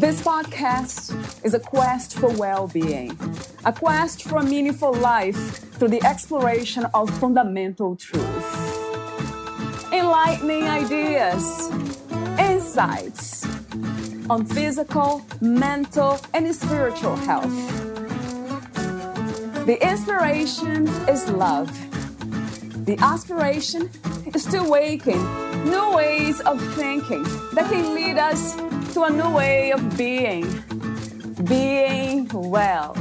This podcast is a quest for well-being, a quest for a meaningful life through the exploration of fundamental truth. Enlightening ideas, insights on physical, mental, and spiritual health. The inspiration is love. The aspiration is to awaken new ways of thinking that can lead us to a new way of being well.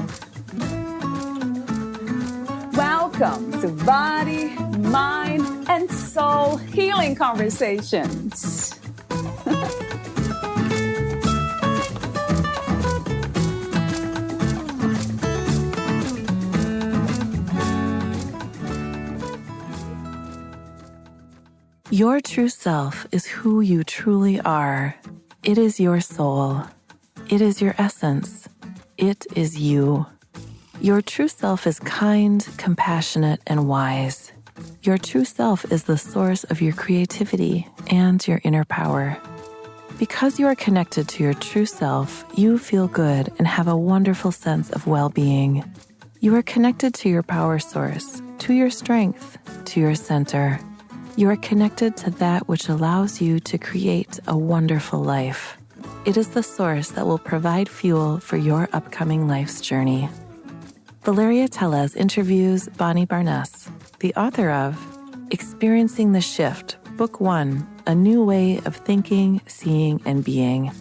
Welcome to Body, Mind, and Soul Healing Conversations. Your true self is who you truly are. It is your soul. It is your essence. It is you. Your true self is kind, compassionate, and wise. Your true self is the source of your creativity and your inner power. Because you are connected to your true self, you feel good and have a wonderful sense of well-being. You are connected to your power source, to your strength, to your center. You are connected to that which allows you to create a wonderful life. It is the source that will provide fuel for your upcoming life's journey. Valeria Tellez interviews Bonnie Barnes, the author of Experiencing the Shift, Book 1, A New Way of Thinking, Seeing, and Being.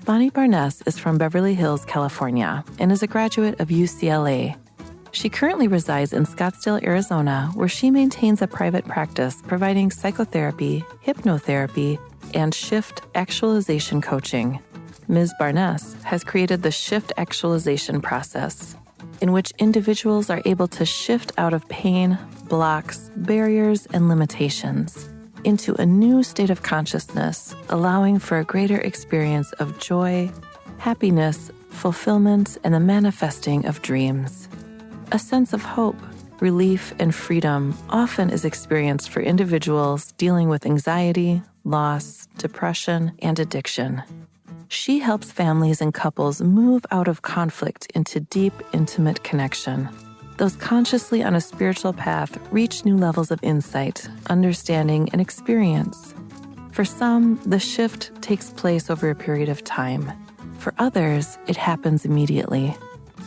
Bonnie Barnes is from Beverly Hills, California, and is a graduate of UCLA. She currently resides in Scottsdale, Arizona, where she maintains a private practice providing psychotherapy, hypnotherapy, and shift actualization coaching. Ms. Barnes has created the shift actualization process, in which individuals are able to shift out of pain, blocks, barriers, and limitations into a new state of consciousness, allowing for a greater experience of joy, happiness, fulfillment, and the manifesting of dreams. A sense of hope, relief, and freedom often is experienced for individuals dealing with anxiety, loss, depression, and addiction. She helps families and couples move out of conflict into deep, intimate connection. Those consciously on a spiritual path reach new levels of insight, understanding, and experience. For some, the shift takes place over a period of time. For others, it happens immediately.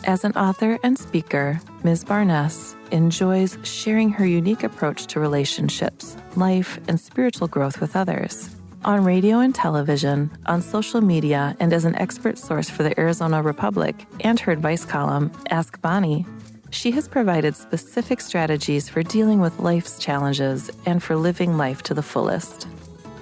As an author and speaker, Ms. Barnes enjoys sharing her unique approach to relationships, life, and spiritual growth with others. On radio and television, on social media, and as an expert source for the Arizona Republic and her advice column, Ask Bonnie, she has provided specific strategies for dealing with life's challenges and for living life to the fullest.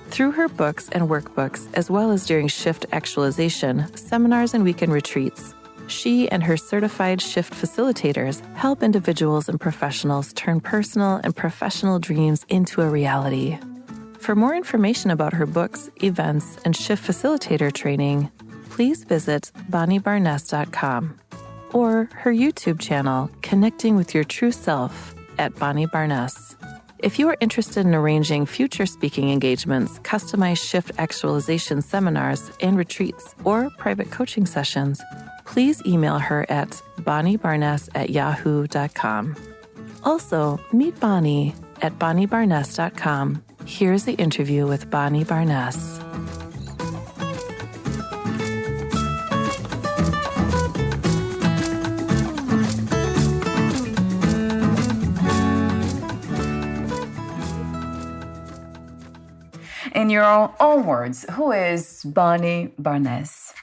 Through her books and workbooks, as well as during shift actualization, seminars, and weekend retreats, she and her certified shift facilitators help individuals and professionals turn personal and professional dreams into a reality. For more information about her books, events, and shift facilitator training, please visit bonniebarnes.com or her YouTube channel, Connecting with Your True Self at Bonnie Barnes. If you are interested in arranging future speaking engagements, customized shift actualization seminars and retreats, or private coaching sessions, please email her at bonniebarnes@yahoo.com. Also, meet Bonnie at bonniebarnes.com. Here's the interview with Bonnie Barnes. In your own words, who is Bonnie Barnes?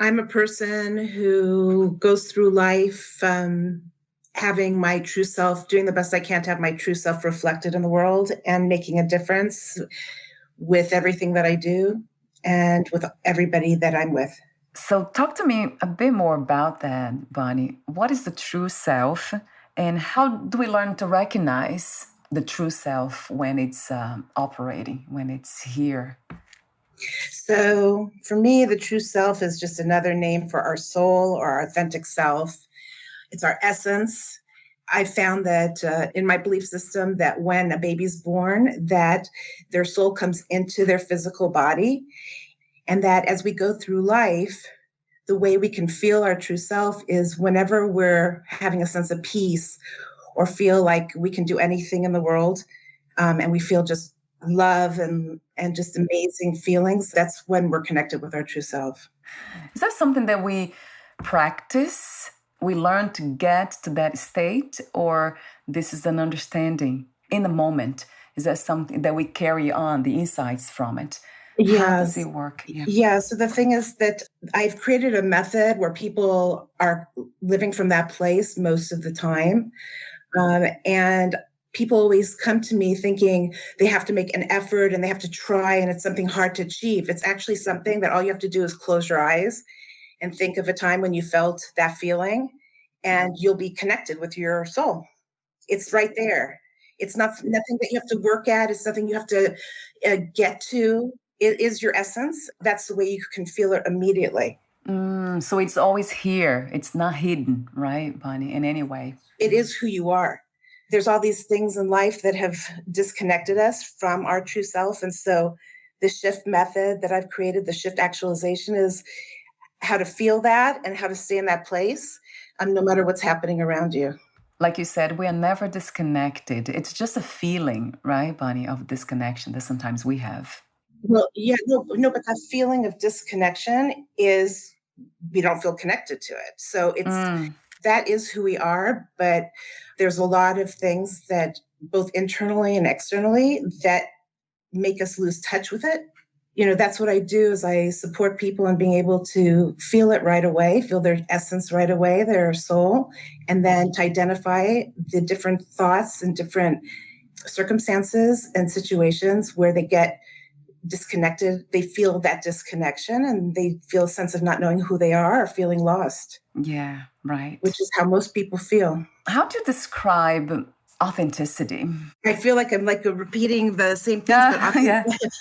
I'm a person who goes through life having my true self, doing the best I can to have my true self reflected in the world and making a difference with everything that I do and with everybody that I'm with. So talk to me a bit more about that, Bonnie. What is the true self and how do we learn to recognize the true self when it's operating, when it's here? So for me, the true self is just another name for our soul or our authentic self. It's our essence. I found that in my belief system that when a baby's born, that their soul comes into their physical body And that as we go through life, the way we can feel our true self is whenever we're having a sense of peace or feel like we can do anything in the world, and we feel just love and just amazing feelings, that's when we're connected with our true self. Is that something that we practice? We learn to get to that state, or this is an understanding in the moment? Is that something that we carry on, the insights from it? How does Yes. it work? Yeah. Yeah. So the thing is that I've created a method where people are living from that place most of the time. And people always come to me thinking they have to make an effort and they have to try and it's something hard to achieve. It's actually something that all you have to do is close your eyes and think of a time when you felt that feeling and you'll be connected with your soul. It's right there. It's not nothing that you have to work at. It's nothing you have to get to. It is your essence. That's the way you can feel it immediately. So it's always here. It's not hidden, right, Bonnie, in any way. It is who you are. There's all these things in life that have disconnected us from our true self. And so the shift method that I've created, the shift actualization, is how to feel that and how to stay in that place, no matter what's happening around you. Like you said, we are never disconnected. It's just a feeling, right, Bonnie, of disconnection that sometimes we have. Well, yeah, no, but that feeling of disconnection is we don't feel connected to it. So that is who we are, but there's a lot of things that both internally and externally that make us lose touch with it. That's what I do is I support people in being able to feel it right away, feel their essence right away, their soul, and then to identify the different thoughts and different circumstances and situations where they get disconnected. They feel that disconnection and they feel a sense of not knowing who they are or feeling lost. Yeah, right. Which is how most people feel. How do you describe authenticity? I feel like I'm repeating the same things,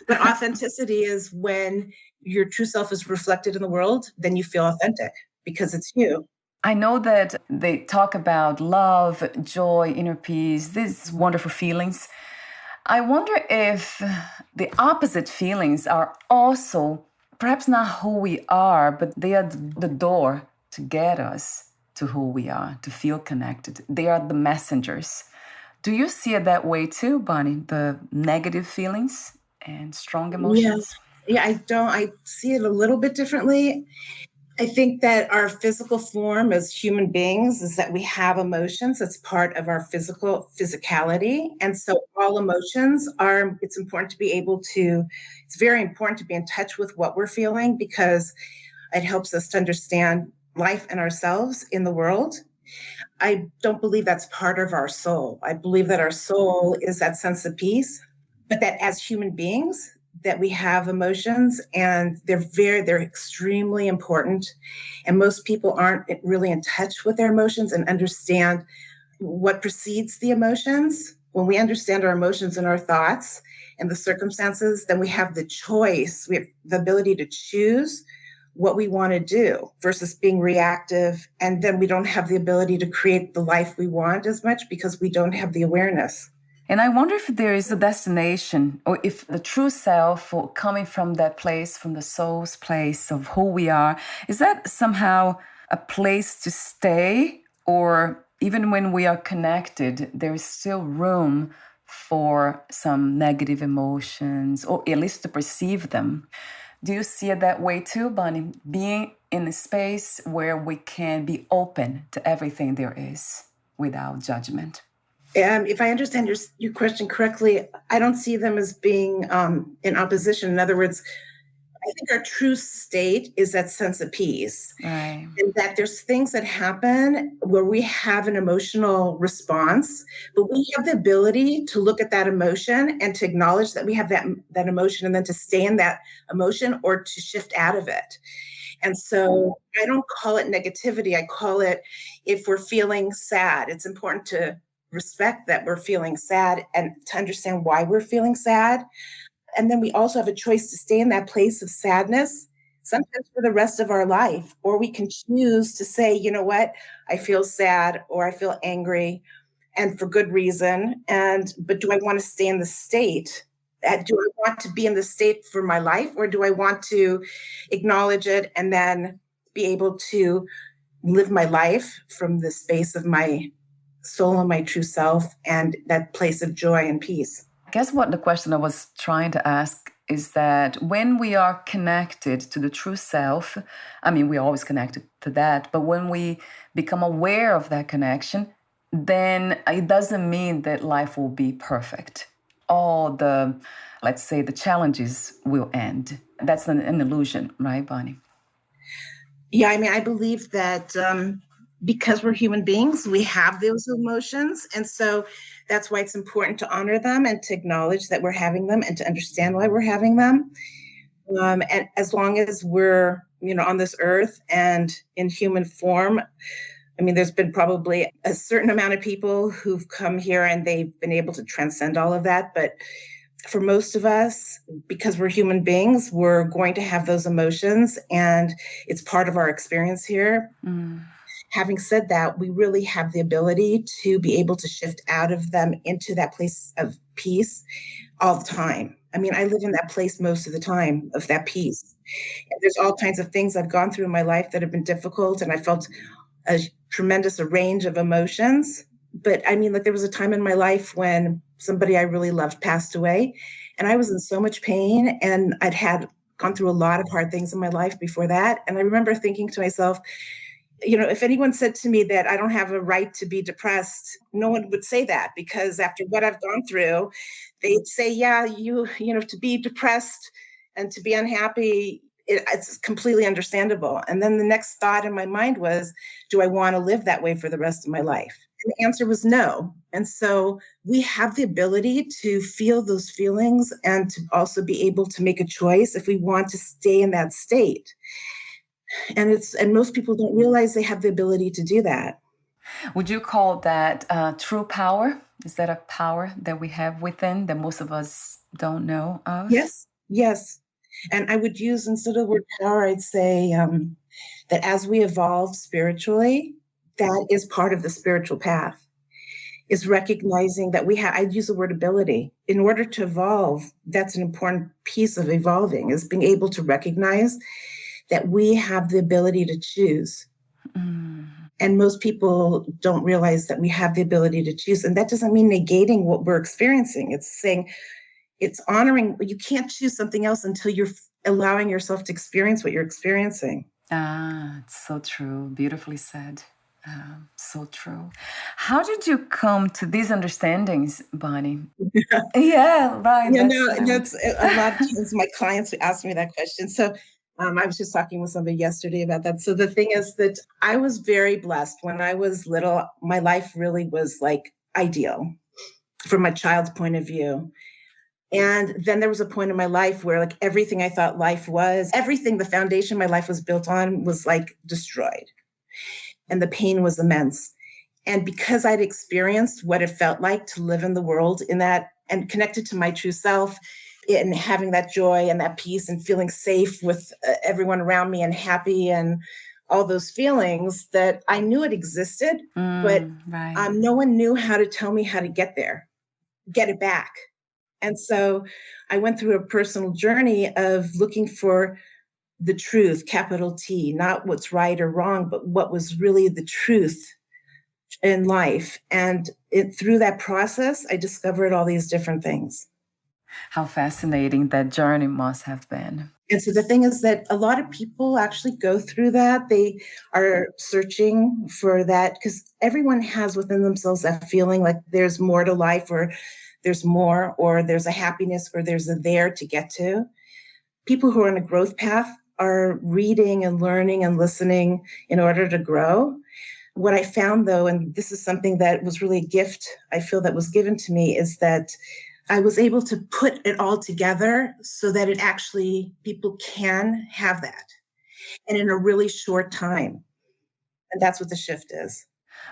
but authenticity is when your true self is reflected in the world, then you feel authentic because it's you. I know that they talk about love, joy, inner peace, these wonderful feelings. I wonder if the opposite feelings are also perhaps not who we are, but they are the door to get us to who we are, to feel connected. They are the messengers. Do you see it that way too, Bonnie? The negative feelings and strong emotions? Yeah, I don't. I see it a little bit differently. I think that our physical form as human beings is that we have emotions. It's part of our physicality. And so all emotions it's very important to be in touch with what we're feeling because it helps us to understand life and ourselves in the world. I don't believe that's part of our soul. I believe that our soul is that sense of peace, but that as human beings, that we have emotions and they're extremely important. And most people aren't really in touch with their emotions and understand what precedes the emotions. When we understand our emotions and our thoughts and the circumstances, then we have the choice. We have the ability to choose what we want to do versus being reactive. And then we don't have the ability to create the life we want as much because we don't have the awareness. And I wonder if there is a destination or if the true self or coming from that place, from the soul's place of who we are, is that somehow a place to stay? Or even when we are connected, there is still room for some negative emotions or at least to perceive them. Do you see it that way too, Bonnie? Being in a space where we can be open to everything there is without judgment. If I understand your question correctly, I don't see them as being in opposition. In other words, I think our true state is that sense of peace. Right. And that there's things that happen where we have an emotional response, but we have the ability to look at that emotion and to acknowledge that we have that emotion and then to stay in that emotion or to shift out of it. And so I don't call it negativity. I call it, if we're feeling sad, it's important to respect that we're feeling sad and to understand why we're feeling sad. And then we also have a choice to stay in that place of sadness, sometimes for the rest of our life. Or we can choose to say, you know what, I feel sad or I feel angry and for good reason. But do I want to stay in the state Do I want to be in this state for my life, or do I want to acknowledge it and then be able to live my life from the space of my soul and my true self and that place of joy and peace? I guess what the question I was trying to ask is that when we are connected to the true self, I mean, we're always connected to that, but when we become aware of that connection, then it doesn't mean that life will be perfect. All the, let's say, the challenges will end. That's an illusion, right, Bonnie? Yeah, I mean, I believe that because we're human beings, we have those emotions. And so that's why it's important to honor them and to acknowledge that we're having them and to understand why we're having them. And as long as we're, on this earth and in human form, I mean, there's been probably a certain amount of people who've come here and they've been able to transcend all of that. But for most of us, because we're human beings, we're going to have those emotions and it's part of our experience here. Having said that, we really have the ability to be able to shift out of them into that place of peace all the time. I mean, I live in that place most of the time of that peace. And there's all kinds of things I've gone through in my life that have been difficult, and I felt a tremendous range of emotions. But I mean, like, there was a time in my life when somebody I really loved passed away, and I was in so much pain, and I'd gone through a lot of hard things in my life before that. And I remember thinking to myself, if anyone said to me that I don't have a right to be depressed, no one would say that, because after what I've gone through, they'd say, yeah, to be depressed and to be unhappy, it's completely understandable. And then the next thought in my mind was, do I want to live that way for the rest of my life? And the answer was no. And so we have the ability to feel those feelings and to also be able to make a choice if we want to stay in that state. And most people don't realize they have the ability to do that. Would you call that true power? Is that a power that we have within that most of us don't know of? Yes. And I would use, instead of the word power, I'd say that as we evolve spiritually, that is part of the spiritual path, is recognizing that I'd use the word ability. In order to evolve, that's an important piece of evolving, is being able to recognize that we have the ability to choose. And most people don't realize that we have the ability to choose. And that doesn't mean negating what we're experiencing. It's saying, it's honoring, you can't choose something else until you're allowing yourself to experience what you're experiencing. It's so true. Beautifully said. So true. How did you come to these understandings, Bonnie? Yeah, right. That's a lot of times my clients ask me that question. So I was just talking with somebody yesterday about that. So the thing is that I was very blessed. When I was little, my life really was like ideal from a child's point of view. And then there was a point in my life where, like, everything I thought life was, everything, the foundation my life was built on, was like destroyed. And the pain was immense. And because I'd experienced what it felt like to live in the world in that, and connected to my true self, and having that joy and that peace and feeling safe with everyone around me and happy and all those feelings, that I knew it existed, but right. No one knew how to tell me how to get there, get it back. And so I went through a personal journey of looking for the truth, capital T, not what's right or wrong, but what was really the truth in life. And through that process, I discovered all these different things. How fascinating that journey must have been. And so the thing is that a lot of people actually go through that. They are searching for that, because everyone has within themselves that feeling like there's more to life, or there's more, or there's a happiness, or there's a there to get to. People who are on a growth path are reading and learning and listening in order to grow. What I found, though, and this is something that was really a gift I feel that was given to me, is that I was able to put it all together so that it actually, people can have that, and in a really short time. And that's what the shift is.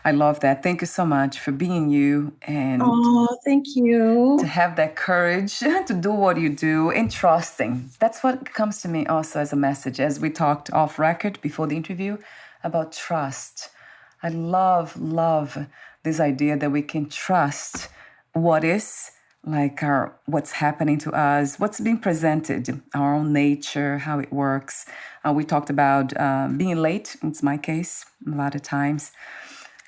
I love that. Thank you so much for being you, and thank you. to have that courage to do what you do, and trusting. That's what comes to me also as a message, as we talked off record before the interview about trust. I love this idea that we can trust what is like our what's happening to us, what's being presented, our own nature, how it works. We talked about being late. It's my case a lot of times.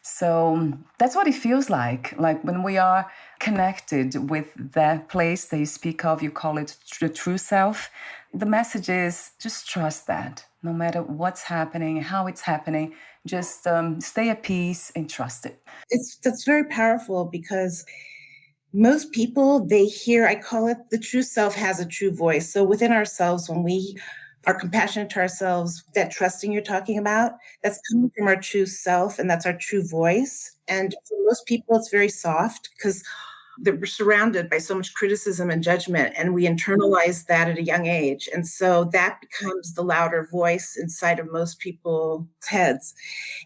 So that's what it feels like when we are connected with that place that you speak of, you call it the true self. The message is just trust that no matter what's happening, how it's happening, just stay at peace and trust it. That's very powerful because most people, they hear, I call it the true self has a true voice. So within ourselves, when we are compassionate to ourselves, that trusting you're talking about, that's coming from our true self, and that's our true voice. And for most people, it's very soft because they're surrounded by so much criticism and judgment, and we internalize that at a young age. And so that becomes the louder voice inside of most people's heads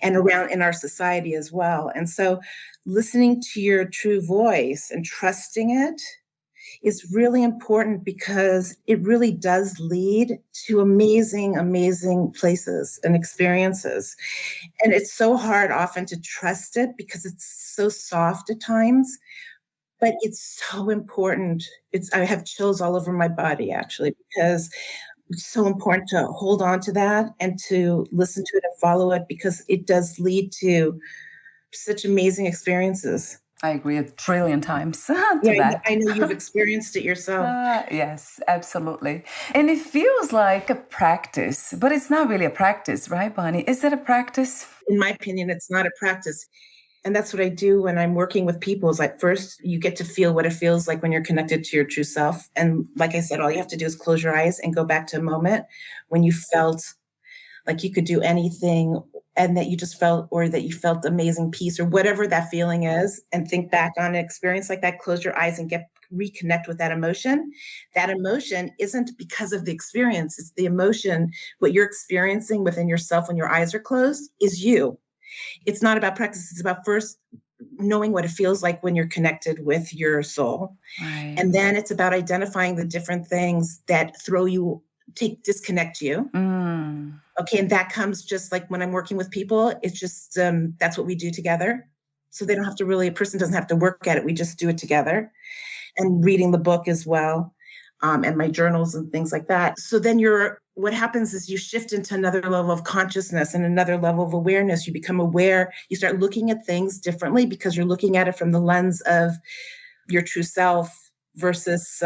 and around in our society as well. And so listening to your true voice and trusting it is really important because it really does lead to amazing, amazing places and experiences. And it's so hard often to trust it because it's so soft at times, but it's so important. I have chills all over my body actually, because it's so important to hold on to that and to listen to it and follow it because it does lead to such amazing experiences. I agree 1,000,000,000 times to Yeah, that. I know you've experienced it yourself. Yes, absolutely. And it feels like a practice, but it's not really a practice, right, Bonnie? Is it a practice? In my opinion, it's not a practice. And that's what I do when I'm working with people is like, first, you get to feel what it feels like when you're connected to your true self. And like I said, all you have to do is close your eyes and go back to a moment when you felt like you could do anything and that you just felt, or that you felt amazing peace or whatever that feeling is, and think back on an experience like that, close your eyes and reconnect with that emotion. That emotion isn't because of the experience. It's the emotion, what you're experiencing within yourself when your eyes are closed is you. It's not about practice. It's about first knowing what it feels like when you're connected with your soul. Right. And then it's about identifying the different things that disconnect you. Okay. And that comes just like when I'm working with people, it's just, that's what we do together. So they don't have to a person doesn't have to work at it. We just do it together, and reading the book as well. And my journals and things like that. So then what happens is you shift into another level of consciousness and another level of awareness. You become aware, you start looking at things differently because you're looking at it from the lens of your true self versus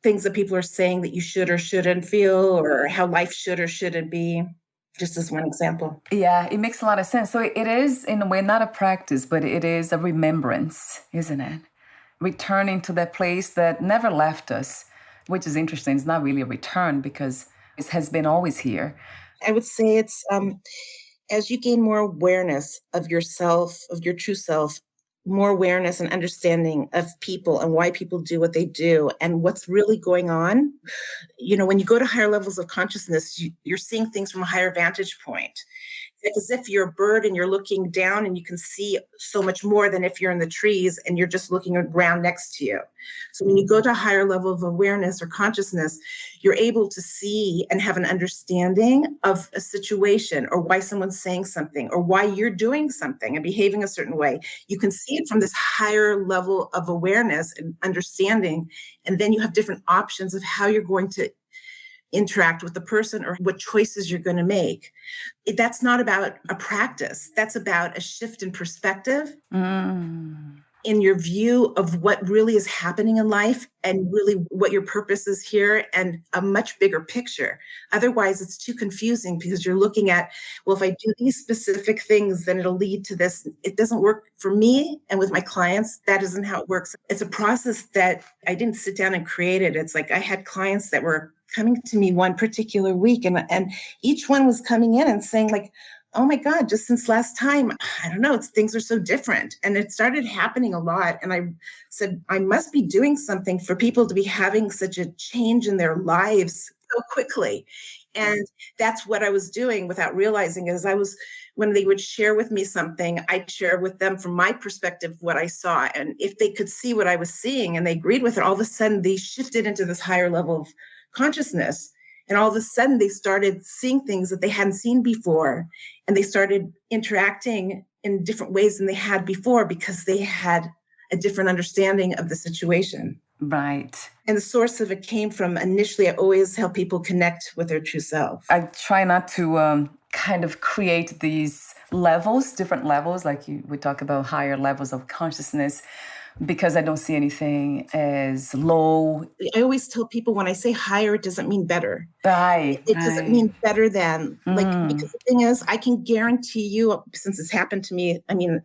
things that people are saying that you should or shouldn't feel, or how life should or shouldn't be, just as one example. Yeah, it makes a lot of sense. So it is, in a way, not a practice, but it is a remembrance, isn't it? Returning to that place that never left us, which is interesting. It's not really a return because it has been always here. I would say it's as you gain more awareness of yourself, of your true self, more awareness and understanding of people and why people do what they do and what's really going on. You know, when you go to higher levels of consciousness, you're seeing things from a higher vantage point. It's as if you're a bird and you're looking down and you can see so much more than if you're in the trees and you're just looking around next to you. So when you go to a higher level of awareness or consciousness, you're able to see and have an understanding of a situation or why someone's saying something or why you're doing something and behaving a certain way. You can see it from this higher level of awareness and understanding. And then you have different options of how you're going to interact with the person or what choices you're going to make. That's not about a practice. That's about a shift in perspective in your view of what really is happening in life and really what your purpose is here and a much bigger picture. Otherwise, it's too confusing because you're looking at, well, if I do these specific things, then it'll lead to this. It doesn't work for me and with my clients. That isn't how it works. It's a process that I didn't sit down and create it. It's like I had clients that were coming to me one particular week and each one was coming in and saying like, oh my God, just since last time, I don't know, things are so different. And it started happening a lot. And I said, I must be doing something for people to be having such a change in their lives so quickly. And that's what I was doing without realizing is when they would share with me something, I'd share with them from my perspective what I saw. And if they could see what I was seeing and they agreed with it, all of a sudden they shifted into this higher level of consciousness. And all of a sudden they started seeing things that they hadn't seen before. And they started interacting in different ways than they had before because they had a different understanding of the situation. Right. And the source of it came from, initially, I always help people connect with their true self. I try not to kind of create these levels, different levels, like we talk about higher levels of consciousness, because I don't see anything as low. I always tell people, when I say higher, it doesn't mean better. Right. It doesn't mean better than, because the thing is, I can guarantee you, since it's happened to me, I mean,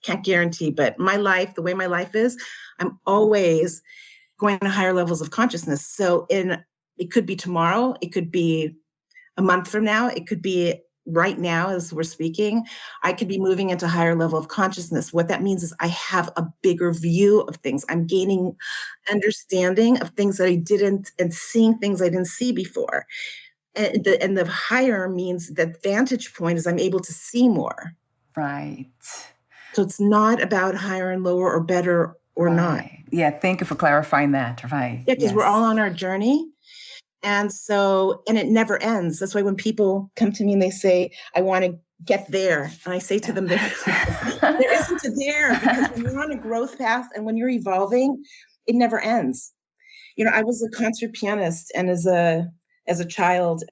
can't guarantee, but my life, the way my life is, I'm always going to higher levels of consciousness. So it could be tomorrow, it could be a month from now, it could be right now as we're speaking, I could be moving into a higher level of consciousness. What that means is I have a bigger view of things. I'm gaining understanding of things that I didn't, and seeing things I didn't see before. And the higher means that vantage point is I'm able to see more. Right. So it's not about higher and lower or better or not. Yeah, thank you for clarifying that. Right. Yeah, because we're all on our journey. And it never ends. That's why when people come to me and they say, I want to get there, and I say to them, there isn't a there, because when you're on a growth path and when you're evolving, it never ends. I was a concert pianist, and as a child,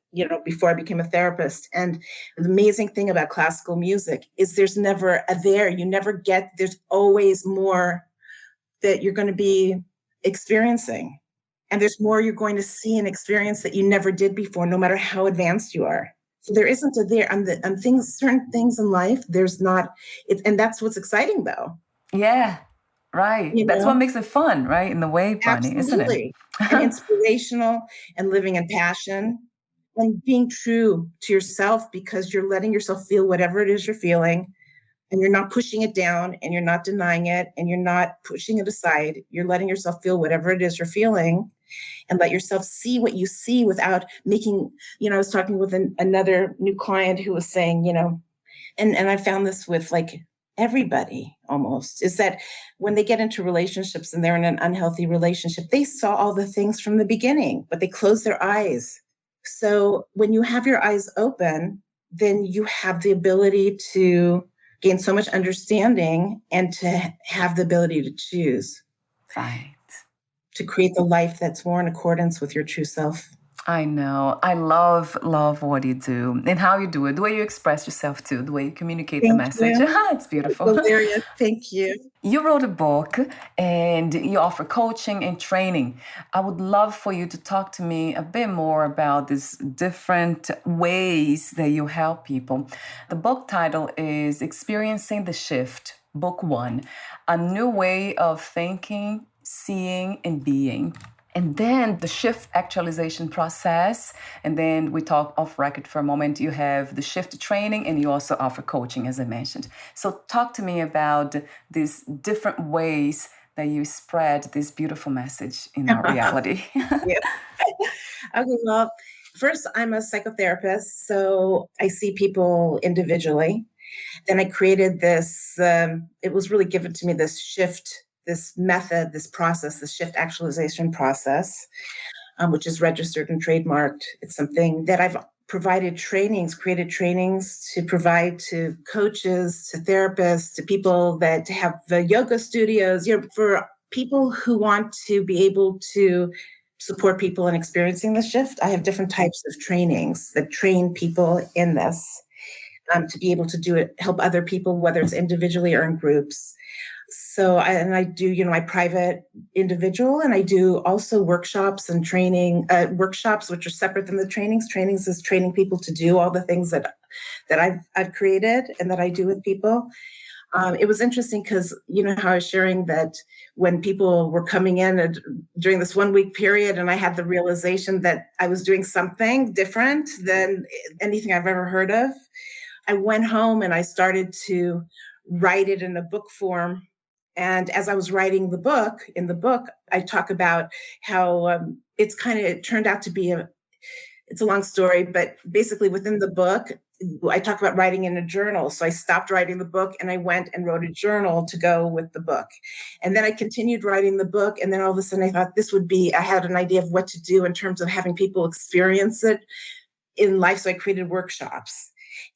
before I became a therapist. And the amazing thing about classical music is there's never a there. There's always more that you're going to be experiencing. And there's more you're going to see and experience that you never did before, no matter how advanced you are. So there isn't a there on certain things in life. There's not, and that's what's exciting, though. Yeah, right. That's what makes it fun, right? In the way, Bonnie, Absolutely. isn't it? And inspirational, and living in passion, and being true to yourself, because you're letting yourself feel whatever it is you're feeling. And you're not pushing it down, and you're not denying it, and you're not pushing it aside. You're letting yourself feel whatever it is you're feeling, and let yourself see what you see without making, I was talking with another new client who was saying, and I found this with everybody almost, is that when they get into relationships and they're in an unhealthy relationship, they saw all the things from the beginning, but they closed their eyes. So when you have your eyes open, then you have the ability to gain so much understanding and to have the ability to choose. Right. To create the life that's more in accordance with your true self. I know. I love what you do and how you do it, the way you express yourself too, the way you communicate the message. It's beautiful. Valeria, thank you. You wrote a book and you offer coaching and training. I would love for you to talk to me a bit more about these different ways that you help people. The book title is Experiencing the Shift, Book 1, A New Way of Thinking, Seeing, and Being. And then the shift actualization process. And then we talk off record for a moment. You have the shift training, and you also offer coaching, as I mentioned. So talk to me about these different ways that you spread this beautiful message in our reality. Yeah. Okay, well, first, I'm a psychotherapist, so I see people individually. Then I created this, it was really given to me, this shift, this method, this process, the shift actualization process, which is registered and trademarked. It's something that I've created trainings to provide to coaches, to therapists, to people that have the yoga studios, for people who want to be able to support people in experiencing the shift. I have different types of trainings that train people in this, to be able to do it, help other people, whether it's individually or in groups. So I do, my private individual, and I do also workshops and training, workshops, which are separate than the trainings. Trainings is training people to do all the things that I've created and that I do with people. It was interesting because, how I was sharing that when people were coming in during this 1 week period, and I had the realization that I was doing something different than anything I've ever heard of, I went home and I started to write it in a book form. And as I was writing in the book, I talk about how it turned out to be it's a long story, but basically within the book, I talk about writing in a journal. So I stopped writing the book and I went and wrote a journal to go with the book. And then I continued writing the book. And then all of a sudden I thought I had an idea of what to do in terms of having people experience it in life. So I created workshops.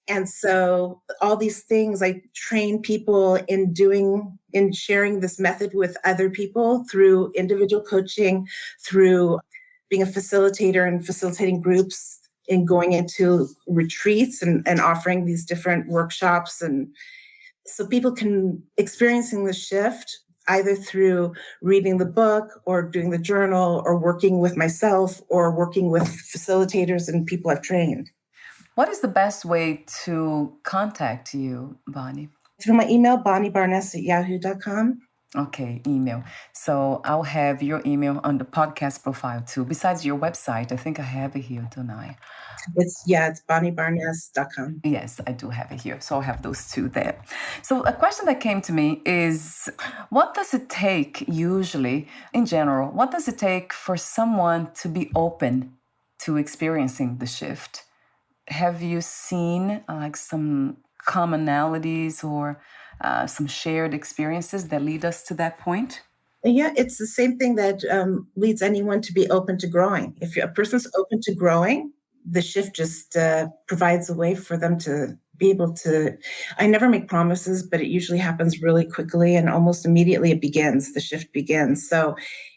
And so all these things, I train people in sharing this method with other people through individual coaching, through being a facilitator and facilitating groups, and going into retreats and offering these different workshops. And so people can experiencing the shift either through reading the book or doing the journal or working with myself or working with facilitators and people I've trained. What is the best way to contact you, Bonnie? Through my email, bonniebarness@yahoo.com. Okay, email. So I'll have your email on the podcast profile too. Besides your website, I think I have it here, don't I? It's bonniebarness.com. Yes, I do have it here. So I'll have those two there. So a question that came to me is, what does it take usually, in general, what does it take for someone to be open to experiencing the shift? Have you seen like some commonalities or some shared experiences that lead us to that point? Yeah, it's the same thing that leads anyone to be open to growing. If a person's open to growing, the shift just provides a way for them to be able to. I never make promises, but it usually happens really quickly and almost immediately the shift begins. So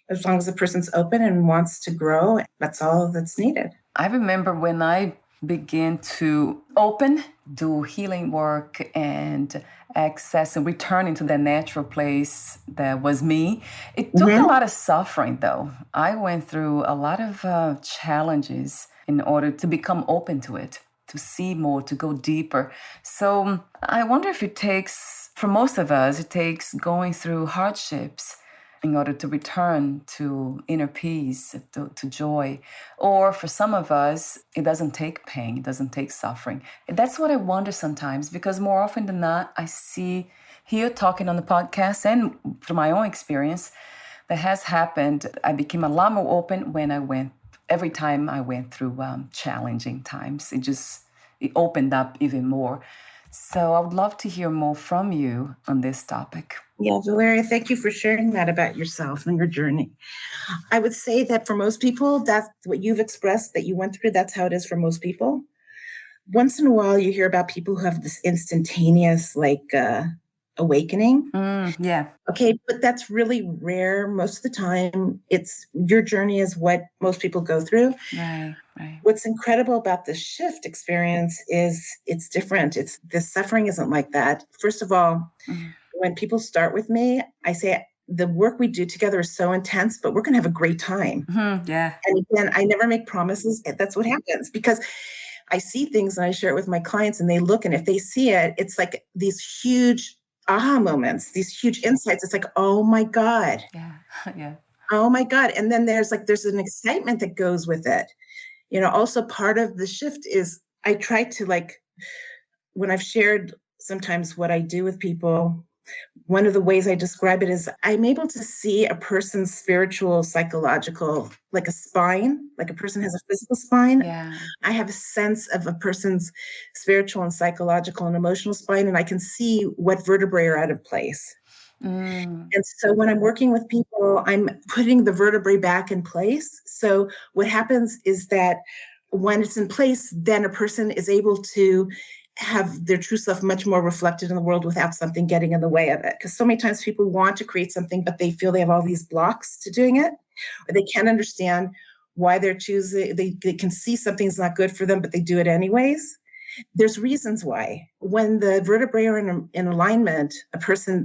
as long as the person's open and wants to grow, that's all that's needed. I remember when I began to open, do healing work and access and return into that natural place that was me. It took a lot of suffering though. I went through a lot of challenges in order to become open to it, to see more, to go deeper. So I wonder if it takes, for most of us, it takes going through hardships in order to return to inner peace, to joy. Or for some of us, it doesn't take pain, it doesn't take suffering. That's what I wonder sometimes, because more often than not, I see here talking on the podcast and through my own experience, that has happened. I became a lot more open every time I went through challenging times. It opened up even more. So I would love to hear more from you on this topic. Yeah, Valeria, thank you for sharing that about yourself and your journey. I would say that for most people, that's what you've expressed that you went through. That's how it is for most people. Once in a while, you hear about people who have this instantaneous, awakening. Yeah. Okay, but that's really rare. Most of the time, your journey is what most people go through. Right. What's incredible about the shift experience is it's different. The suffering isn't like that. First of all, when people start with me, I say the work we do together is so intense, but we're going to have a great time. Yeah. And again, I never make promises. That's what happens because I see things and I share it with my clients and they look, and if they see it, it's like these huge aha moments, these huge insights. It's like, oh my God. Yeah. Oh my God. And then there's an excitement that goes with it. Also part of the shift is I try to when I've shared sometimes what I do with people, one of the ways I describe it is I'm able to see a person's spiritual, psychological, like a spine, like a person has a physical spine. Yeah. I have a sense of a person's spiritual and psychological and emotional spine, and I can see what vertebrae are out of place. And so when I'm working with people, I'm putting the vertebrae back in place. So what happens is that when it's in place, then a person is able to have their true self much more reflected in the world without something getting in the way of it. Because so many times people want to create something, but they feel they have all these blocks to doing it, or they can't understand why they're choosing. They can see something's not good for them, but they do it anyways. There's reasons why. When the vertebrae are in alignment,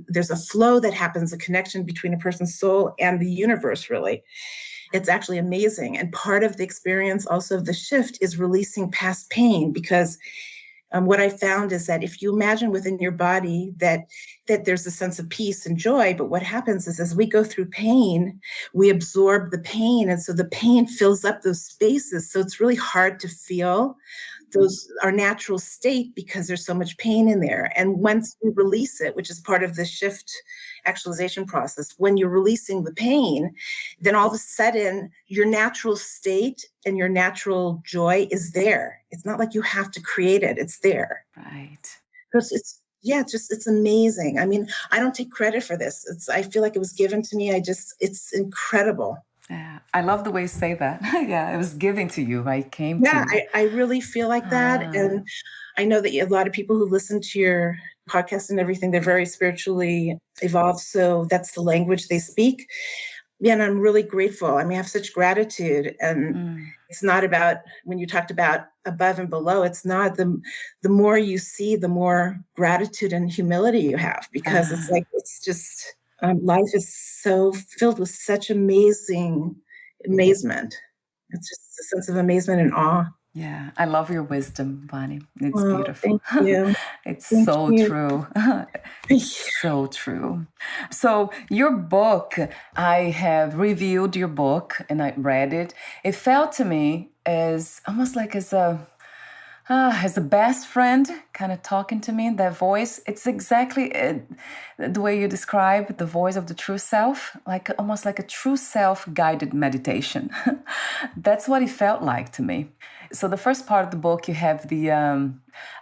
there's a flow that happens, a connection between a person's soul and the universe, really. It's actually amazing. And part of the experience also of the shift is releasing past pain, because what I found is that if you imagine within your body that there's a sense of peace and joy, but what happens is as we go through pain, we absorb the pain. And so the pain fills up those spaces. So it's really hard to feel our natural state because there's so much pain in there. And once we release it, which is part of the shift actualization process, when you're releasing the pain, then all of a sudden your natural state and your natural joy is there. It's not like you have to create it. It's there. Right. It's amazing. I mean, I don't take credit for this. I feel like it was given to me. It's incredible. Yeah. I love the way you say that. Yeah, it was given to you. I came to Yeah, you. I really feel like that. Ah, And I know that a lot of people who listen to your podcast and everything, they're very spiritually evolved. So that's the language they speak. Yeah, and I'm really grateful. I mean, I have such gratitude. And mm, it's not about, when you talked about above and below, it's not the more you see, the more gratitude and humility you have, because it's ah. like, it's just, life is so filled with such amazement. It's just a sense of amazement and awe. Yeah, I love your wisdom, Bonnie. It's Oh, beautiful. thank you. It's Thank so you. true. It's so true. So, your book, I have reviewed your book and I read it. It felt to me as almost like as a best friend kind of talking to me, that voice. It's exactly the way you describe the voice of the true self, like almost like a true self guided meditation. That's what it felt like to me. So, the first part of the book, you have the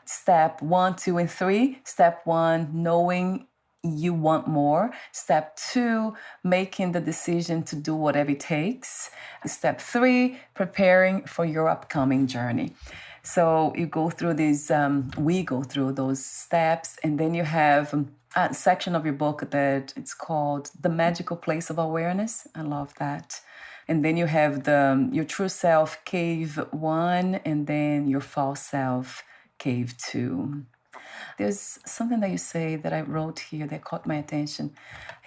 step 1, 2, and 3. Step 1, knowing you want more. Step 2, making the decision to do whatever it takes. Step 3, preparing for your upcoming journey. So you go through these, we go through those steps, and then you have a section of your book that it's called The Magical Place of Awareness. I love that. And then you have your true self, cave 1, and then your false self, cave 2. There's something that you say that I wrote here that caught my attention.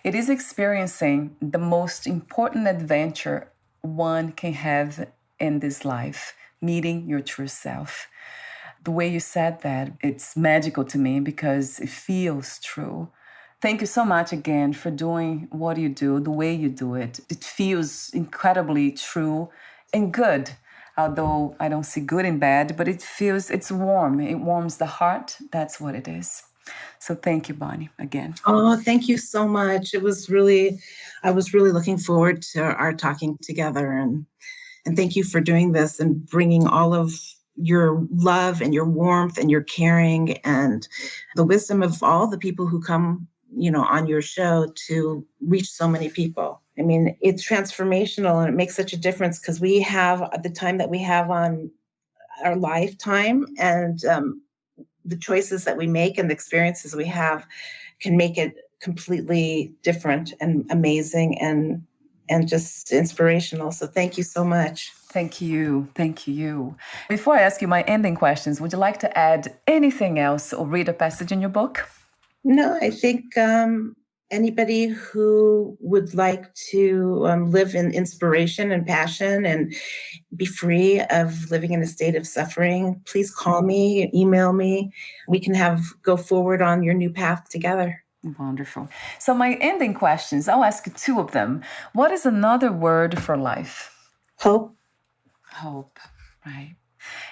It is experiencing the most important adventure one can have in this life, meeting your true self. The way you said that, it's magical to me because it feels true. Thank you so much again for doing what you do, the way you do it. It feels incredibly true and good. Although I don't see good and bad, but it's warm. It warms the heart. That's what it is. So thank you, Bonnie, again. Oh, thank you so much. I was really looking forward to our talking together, and thank you for doing this and bringing all of your love and your warmth and your caring and the wisdom of all the people who come, on your show to reach so many people. I mean, it's transformational and it makes such a difference because we have the time that we have on our lifetime, and the choices that we make and the experiences we have can make it completely different and amazing and just inspirational. So thank you so much. Thank you. Thank you. Before I ask you my ending questions, would you like to add anything else or read a passage in your book? No, I think anybody who would like to live in inspiration and passion and be free of living in a state of suffering, please call me, email me. We can go forward on your new path together. Wonderful. So my ending questions, I'll ask you 2 of them. What is another word for life? Hope. Hope, right?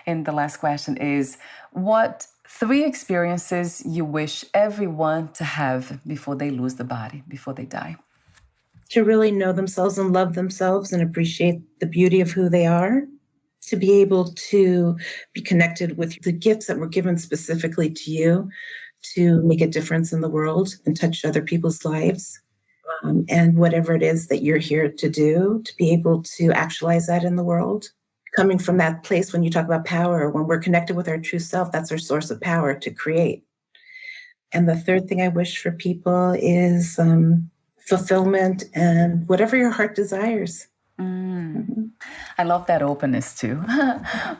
And the last question is, what 3 experiences you wish everyone to have before they lose the body, before they die? To really know themselves and love themselves and appreciate the beauty of who they are. To be able to be connected with the gifts that were given specifically to you to make a difference in the world and touch other people's lives. And whatever it is that you're here to do, to be able to actualize that in the world. Coming from that place, when you talk about power, when we're connected with our true self, that's our source of power to create. And the third thing I wish for people is fulfillment and whatever your heart desires. Mm-hmm. I love that openness too.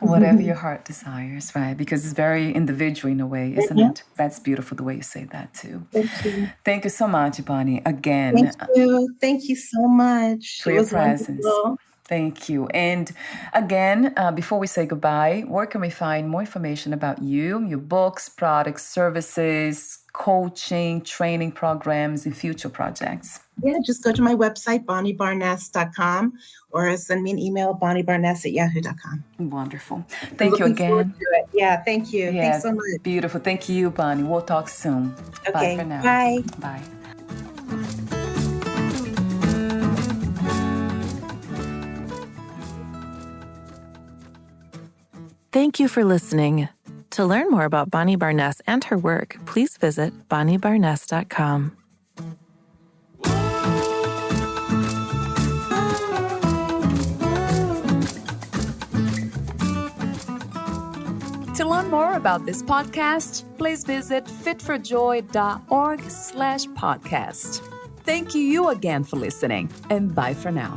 Whatever your heart desires, right? Because it's very individual in a way, isn't it? That's beautiful the way you say that too. Thank you. Thank you so much, Bonnie. Again. Thank you. Thank you so much. For your presence. Wonderful. Thank you. And again, before we say goodbye, where can we find more information about you, your books, products, services, coaching, training programs, and future projects? Yeah, just go to my website, bonniebarness.com, or send me an email, bonniebarness@yahoo.com. Wonderful. Thank you again. Yeah, thank you. Yeah, thanks so much. Beautiful. Thank you, Bonnie. We'll talk soon. Okay, bye for now. Bye. Bye. Thank you for listening. To learn more about Bonnie Barness and her work, please visit bonniebarness.com. more about this podcast, please visit fitforjoy.org/podcast. Thank you again for listening, and bye for now.